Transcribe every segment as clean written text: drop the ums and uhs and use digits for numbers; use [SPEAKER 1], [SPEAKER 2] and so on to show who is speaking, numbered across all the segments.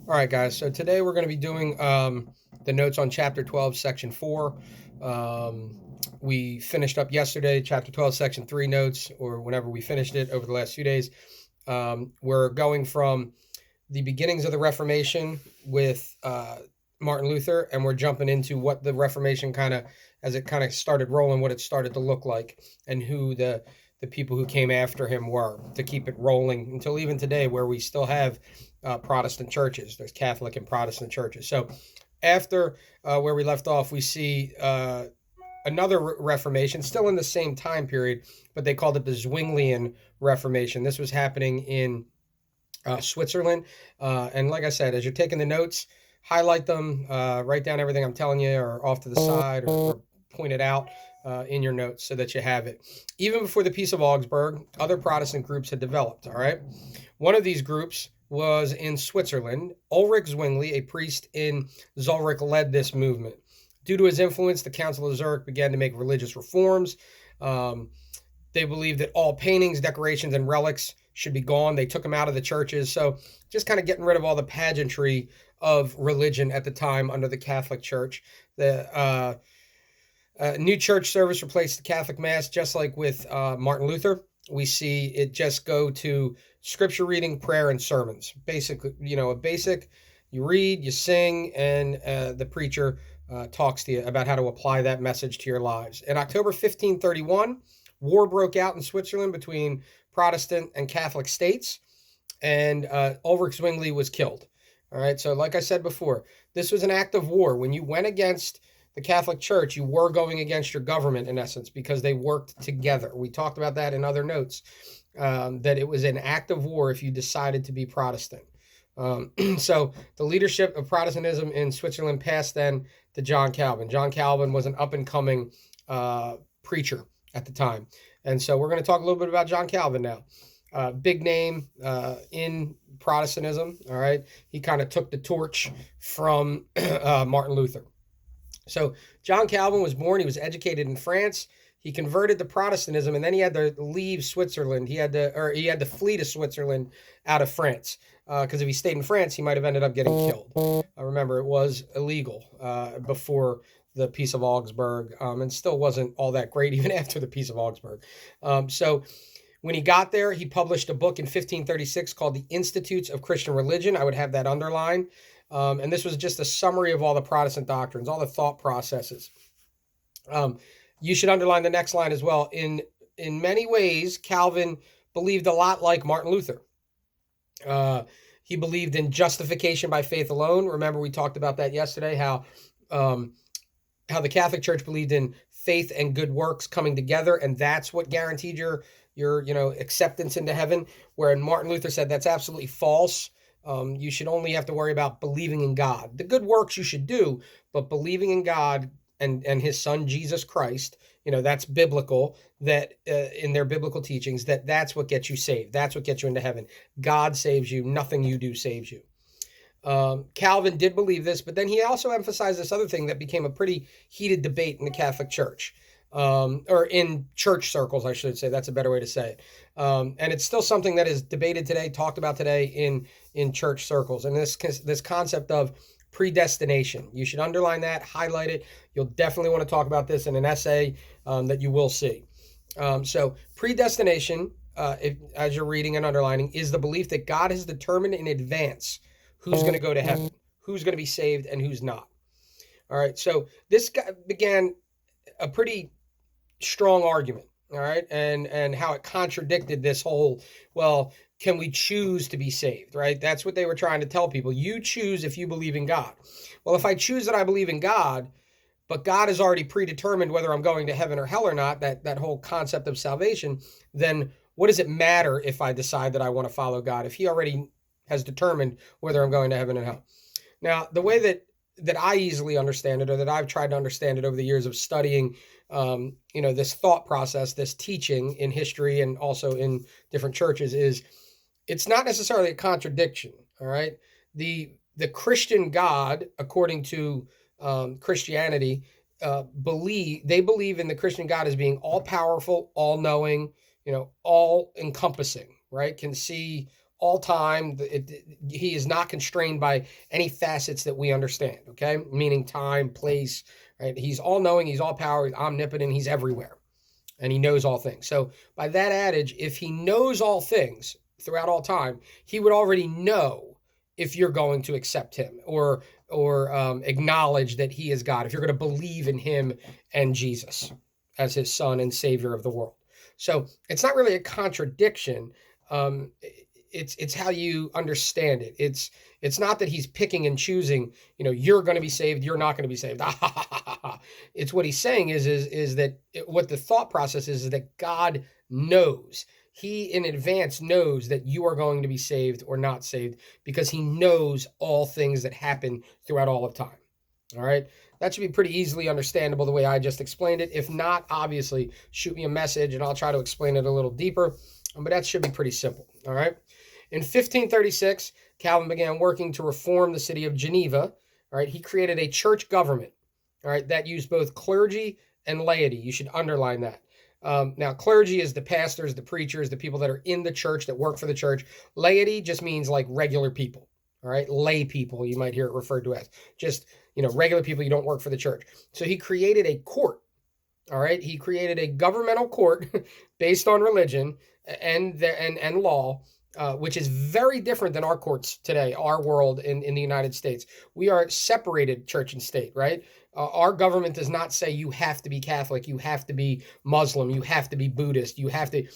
[SPEAKER 1] All right, guys. So today we're going to be doing the notes on Chapter 12, Section 4. We finished up yesterday, Chapter 12, Section 3 notes, or whenever we finished it over the last few days. We're going from the beginnings of the Reformation with Martin Luther, and we're jumping into what the Reformation as it started rolling, what it started to look like, and who the people who came after him were, to keep it rolling until even today, where we still have Protestant churches. There's Catholic and Protestant churches. So after where we left off, we see another Reformation, still in the same time period, but they called it the Zwinglian Reformation. This was happening in Switzerland. And like I said, as you're taking the notes, highlight them, write down everything I'm telling you, or off to the side, or point it out in your notes so that you have it. Even before the Peace of Augsburg, other Protestant groups had developed, all right? One of these groups was in Switzerland. Ulrich Zwingli, a priest in Zurich, led this movement. Due to his influence, the Council of Zurich began to make religious reforms. They believed that all paintings, decorations, and relics should be gone. They took them out of the churches. So just kind of getting rid of all the pageantry of religion at the time under the Catholic Church. The new church service replaced the Catholic Mass, just like with Martin Luther. We see it just go to scripture reading, prayer, and sermons. Basically, you read, you sing, and the preacher talks to you about how to apply that message to your lives. In October 1531, war broke out in Switzerland between Protestant and Catholic states, and Ulrich Zwingli was killed. All right, so like I said before, this was an act of war. When you went against the Catholic Church, you were going against your government, in essence, because they worked together. We talked about that in other notes, that it was an act of war if you decided to be Protestant. So the leadership of Protestantism in Switzerland passed then to John Calvin. John Calvin was an up-and-coming preacher at the time. And so we're going to talk a little bit about John Calvin now. Big name in Protestantism, all right? He kind of took the torch from Martin Luther. So John Calvin was born, he was educated in France. He converted to Protestantism, and then he had to leave Switzerland. He had to flee to Switzerland out of France, because if he stayed in France, he might have ended up getting killed. Remember, it was illegal before the Peace of Augsburg, and still wasn't all that great even after the Peace of Augsburg. So when he got there, he published a book in 1536 called The Institutes of Christian Religion. I would have that underlined. And this was just a summary of all the Protestant doctrines, all the thought processes. You should underline the next line as well. In many ways, Calvin believed a lot like Martin Luther. He believed in justification by faith alone. Remember, we talked about that yesterday, how the Catholic Church believed in faith and good works coming together, and that's what guaranteed your acceptance into heaven. Where Martin Luther said that's absolutely false. You should only have to worry about believing in God. The good works you should do, but believing in God and his son, Jesus Christ, that's biblical, that in their biblical teachings, that's what gets you saved. That's what gets you into heaven. God saves you. Nothing you do saves you. Calvin did believe this, but then he also emphasized this other thing that became a pretty heated debate in the Catholic Church. Or in church circles, I should say. That's a better way to say it. And it's still something that is debated today, talked about today in church circles. And this concept of predestination. You should underline that, highlight it. You'll definitely want to talk about this in an essay that you will see. So predestination, as you're reading and underlining, is the belief that God has determined in advance who's going to go to heaven, who's going to be saved, and who's not. All right, so this began a pretty strong argument, all right, and how it contradicted this whole, well, can we choose to be saved, right? That's what they were trying to tell people. You choose if you believe in God. Well, if I choose that I believe in God, but God has already predetermined whether I'm going to heaven or hell or not, that whole concept of salvation, then what does it matter if I decide that I want to follow God, if he already has determined whether I'm going to heaven and hell? Now, the way that I easily understand it, or that I've tried to understand it over the years of studying, this thought process, this teaching in history and also in different churches, is it's not necessarily a contradiction. All right. The Christian God, according to Christianity, believe in the Christian God as being all powerful, all knowing, all encompassing, right? Can see all time. He is not constrained by any facets that we understand, okay? Meaning time, place, right? He's all-knowing, he's all-power, he's omnipotent, he's everywhere, and he knows all things. So by that adage, if he knows all things throughout all time, he would already know if you're going to accept him or acknowledge that he is God, if you're going to believe in him and Jesus as his son and savior of the world. So it's not really a contradiction. It's how you understand it. It's not that he's picking and choosing, you're going to be saved, you're not going to be saved. It's what he's saying is that what the thought process is that God knows. He in advance knows that you are going to be saved or not saved because he knows all things that happen throughout all of time. All right. That should be pretty easily understandable the way I just explained it. If not, obviously, shoot me a message and I'll try to explain it a little deeper. But that should be pretty simple. All right. In 1536, Calvin began working to reform the city of Geneva. All right. He created a church government, all right, that used both clergy and laity. You should underline that. Now, clergy is the pastors, the preachers, the people that are in the church that work for the church. Laity just means like regular people. All right. Lay people, you might hear it referred to as just, regular people. You don't work for the church. So he created a court. All right. He created a governmental court based on religion and law, which is very different than our courts today, our world in the United States. We are separated, church and state, right? Our government does not say you have to be Catholic, you have to be Muslim, you have to be Buddhist, you have to.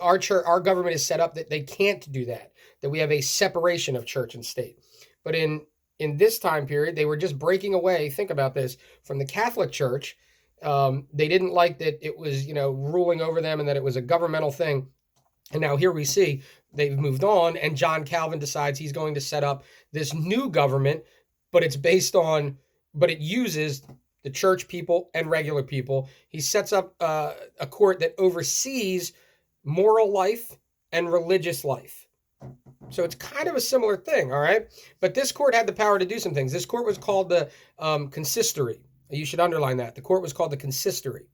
[SPEAKER 1] Our government is set up that they can't do that. That we have a separation of church and state. But in this time period, they were just breaking away. Think about this, from the Catholic Church. They didn't like that it was ruling over them and that it was a governmental thing. And now here we see they've moved on, and John Calvin decides he's going to set up this new government, but it uses the church people and regular people. He sets up a court that oversees moral life and religious life. So it's kind of a similar thing, all right? But this court had the power to do some things. This court was called the consistory. You should underline that. The court was called the consistory.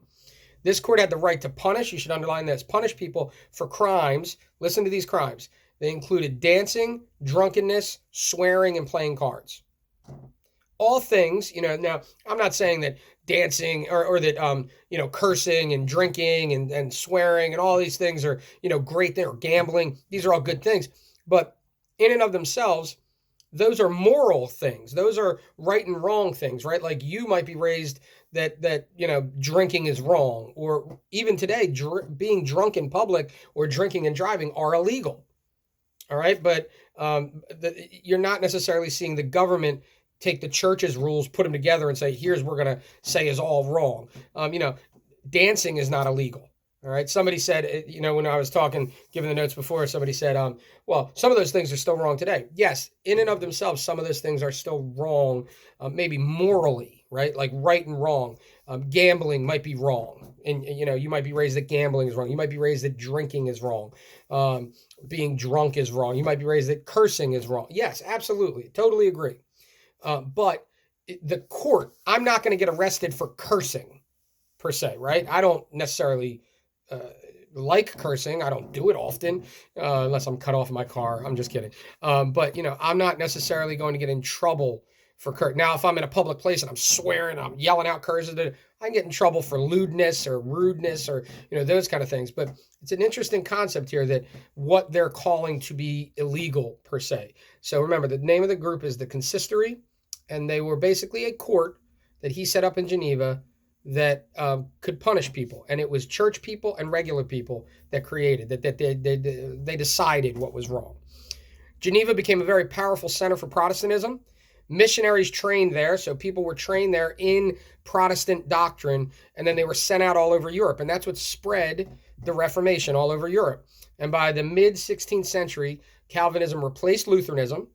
[SPEAKER 1] This court had the right to punish, you should underline this, punish people for crimes. Listen to these crimes. They included dancing, drunkenness, swearing, and playing cards. All things, now I'm not saying that dancing or that, cursing and drinking and swearing and all these things are, great things, or gambling. These are all good things. But in and of themselves, those are moral things. Those are right and wrong things, right? Like you might be raised that drinking is wrong, or even today, being drunk in public or drinking and driving are illegal. All right, but you're not necessarily seeing the government take the church's rules, put them together, and say, "Here's what we're going to say is all wrong." Dancing is not illegal. All right. Somebody said, when I was giving the notes before, somebody said, well, some of those things are still wrong today. Yes, in and of themselves, some of those things are still wrong, maybe morally, right? Like right and wrong. Gambling might be wrong. And, you might be raised that gambling is wrong. You might be raised that drinking is wrong. Being drunk is wrong. You might be raised that cursing is wrong. Yes, absolutely. Totally agree. But the court, I'm not going to get arrested for cursing per se, right? I don't necessarily like cursing. I don't do it often unless I'm cut off in my car. I'm just kidding. But I'm not necessarily going to get in trouble for curse. Now, if I'm in a public place and I'm swearing, I'm yelling out curses, I can get in trouble for lewdness or rudeness or those kind of things. But it's an interesting concept here that what they're calling to be illegal per se. So remember, the name of the group is the Consistory, and they were basically a court that he set up in Geneva that could punish people, and it was church people and regular people that created that. They decided what was wrong. Geneva became a very powerful center for Protestantism. Missionaries trained there, so people were trained there in Protestant doctrine, and then they were sent out all over Europe, and that's what spread the Reformation all over Europe. And by the mid-16th century, Calvinism replaced Lutheranism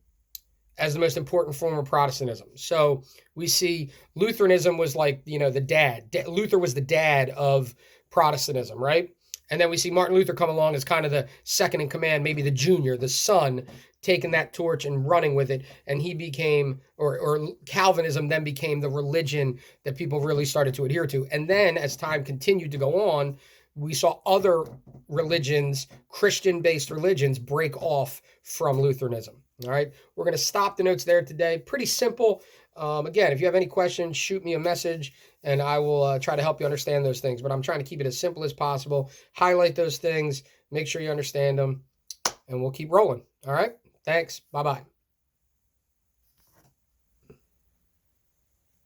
[SPEAKER 1] as the most important form of Protestantism. So we see Lutheranism was like, the dad. Luther was the dad of Protestantism, right? And then we see Martin Luther come along as kind of the second in command, maybe the junior, the son, taking that torch and running with it. And he became, or Calvinism then became the religion that people really started to adhere to. And then as time continued to go on, we saw other religions, Christian-based religions, break off from Lutheranism. All right, we're going to stop the notes there today. Pretty simple. Again, if you have any questions, shoot me a message, and I will try to help you understand those things. But I'm trying to keep it as simple as possible, highlight those things, make sure you understand them, and we'll keep rolling. All right, thanks. Bye-bye.